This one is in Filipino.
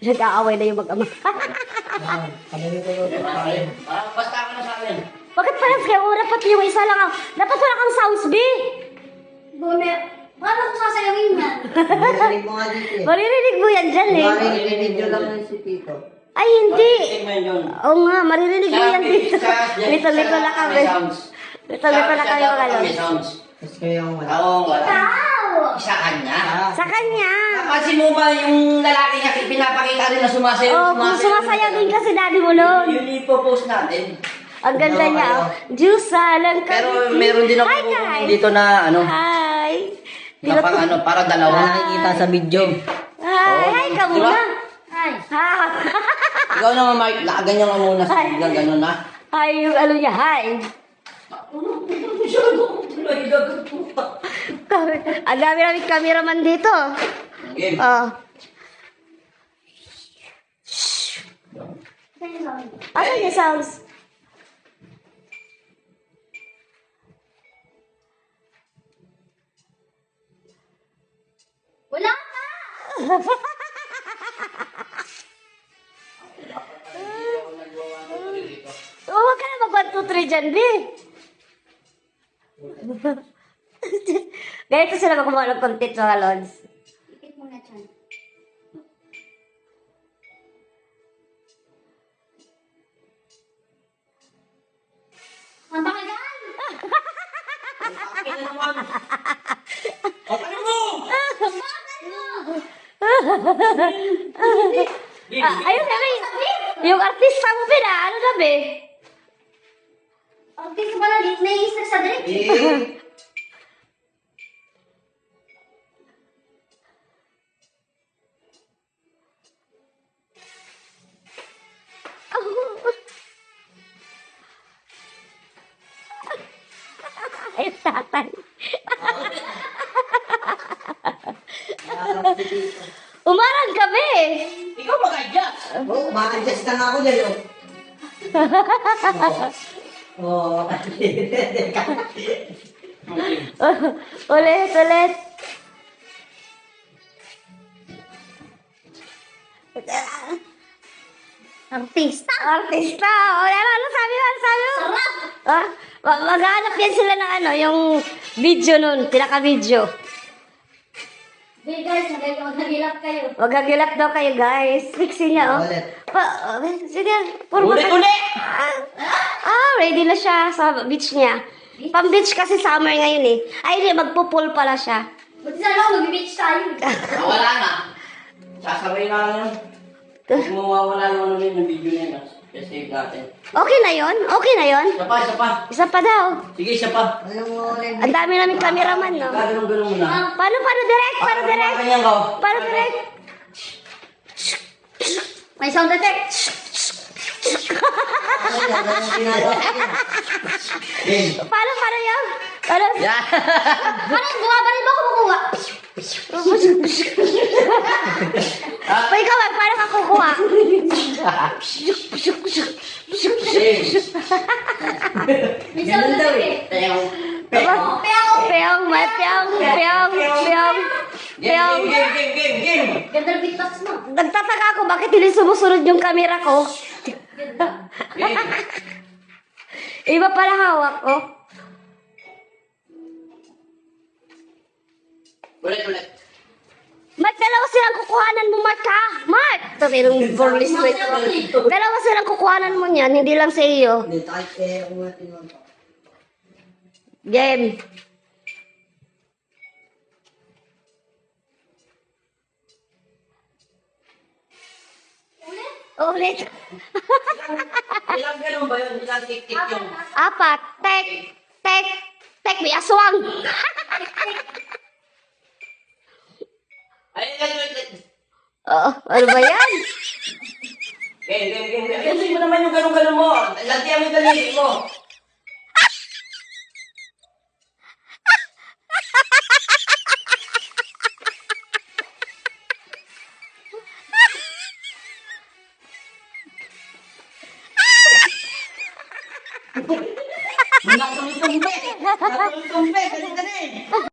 Nag-aaway na yung mag-ama. Basta ka na sa akin. Bakit parang kaya dapat yung isa lang ang... Dapat wala kang sounds, B! Bome, paano ko sasayawin yan? Maririnig mo nga dito eh. Maririnig mo yan dyan eh. Maririnig nyo lang yun si Tito. Ay, hindi. Tingnan yun. Oo nga, maririnig mo yan dito. Lito-lito lang kami. Lito-lito lang kami mga May lods. sounds. Tapos kayo ang wala. Oo, wala. Ikaw! Sa kanya. Sa kanya. Napansin mo ba yung lalaki niya pinapakita rin na sumasayaw? Oh, kung sumasayaw din kasi daddy mo nun. Yun yung post natin. Ang ganda Ano, niya. ano? Oh. Diyosa lang kami. Pero meron din ako Hi, guys. dito na ano, Hi. na pang ano, para dalawa. Nakikita sa video. Hi. Hi ka Di ba? muna. Ay, Ha. Ikaw naman, Mike, ganyan ka muna sa bigla, gano'n na. Hi, yung ano niya. Hi. Ang dami-dami cameraman dito. Game. Oh. sa'yo sa akin. Ano yung sounds? Wala ka! Oh, wag ka na mag 1, 2, 3 dyan, B. Ganito sila gumawa ng content, mga lods. Ikit mo na dyan. Ang bakagan! Akin na naman. Akin mo! Ayun na, B. Yung artista mo, B, na ano na, B? Artist ka pala, nai-stress sa direct. Eh, Ay, tatay. Umarang ka, B. ikaw mag-adjust. Oh, ma-adjust na nga ako dyan. Oh. Ulit, ulit. Artista! Artista. O, ano sabi mo? Ano sabi mo? Sarap! Ah, maghanap yan sila ng ano, yung video nun, pinaka-video. Hey guys, maghagilap kayo. Maghagilap daw kayo, guys. Fixin niya, oh. Ulit. Sige, puro Ulit, bata- ulit! ready na siya sa beach niya. Pang-beach kasi summer ngayon eh. Ay, hindi, magpo-pool pala siya. Buti sana ako, mag-beach tayo. Nawala na. Sasabay na lang yun. Kung mawawala yung ano yun, yung video na yun. Save natin. Okay na yon? Okay na yon? Isa pa, isa pa. Isa pa daw. Sige, isa pa. Alam mo ulit. Ang dami namin cameraman, no? Gaganong-ganong muna. Paano direct? Paano direct? Ganyan ka. Paano direct? May sound effect. Paano yun? Paano? Yeah. Parang bumabarin ba kumukuha? Pa, ikaw, paano ka kukuha? May sound effect eh. Tayang. Oh, pero, Peong, may peong, peong, peong, peong. Game. ganda ng beatbox mo. Nagtataka ako, bakit hindi sumusunod yung camera ko? Ganda. Iba pala hawak ko. Ulit. Mark, dalawa silang kukuhanan mo, Mark, ha? Mark! Ito, mayroong burlist rate. Dalawa silang kukuhanan mo niyan, hindi lang sa iyo. Hindi, kahit eh, kung natin lang. Game. Ulit. Ilang ganun ba yun? Ilang tik-tik yung... Apat. Tek, may aswang. Ay, ulit. Oo, ano ba yan? Game. Ayusin mo naman yung ganun-ganun mo. Lantiyan mo yung daliri mo. Nakatuloy-tumpe! Nakatuloy-tumpe! Dali-dali!